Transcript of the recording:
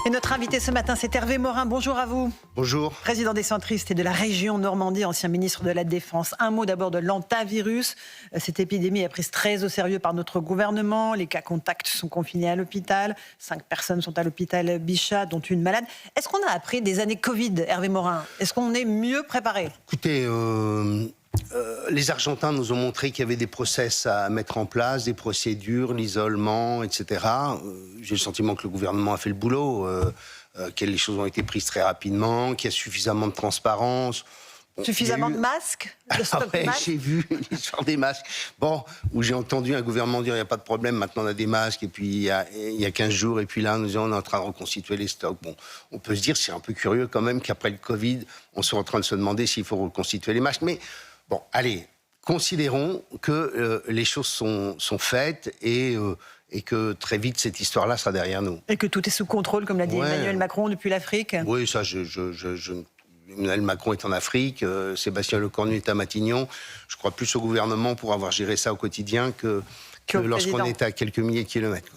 Et notre invité ce matin, c'est Hervé Morin. Bonjour à vous. Bonjour. Président des centristes et de la région Normandie, ancien ministre de la Défense. Un mot d'abord de l'antavirus. Cette épidémie est prise très au sérieux par notre gouvernement. Les cas contacts sont confinés à l'hôpital. 5 personnes sont à l'hôpital Bichat, dont une malade. Est-ce qu'on a appris des années Covid, Hervé Morin? Est-ce qu'on est mieux préparé? Écoutez, les Argentins nous ont montré qu'il y avait des process à mettre en place, des procédures, l'isolement, etc. J'ai le sentiment que le gouvernement a fait le boulot, que les choses ont été prises très rapidement, qu'il y a suffisamment de transparence. Bon, Suffisamment de masques, de stock de masques. J'ai vu l'histoire des masques. Bon, où j'ai entendu un gouvernement dire il n'y a pas de problème, maintenant on a des masques, et puis il y a 15 jours, et puis là nous disons on est en train de reconstituer les stocks. Bon, on peut se dire, c'est un peu curieux quand même qu'après le Covid, on soit en train de se demander s'il faut reconstituer les masques. Mais bon, allez, considérons que les choses sont faites et que très vite cette histoire-là sera derrière nous. Et que tout est sous contrôle, comme l'a dit Emmanuel Macron depuis l'Afrique. Oui, ça, Emmanuel Macron est en Afrique, Sébastien Lecornu est à Matignon. Je crois plus au gouvernement pour avoir géré ça au quotidien que lorsqu'on est à quelques milliers de kilomètres.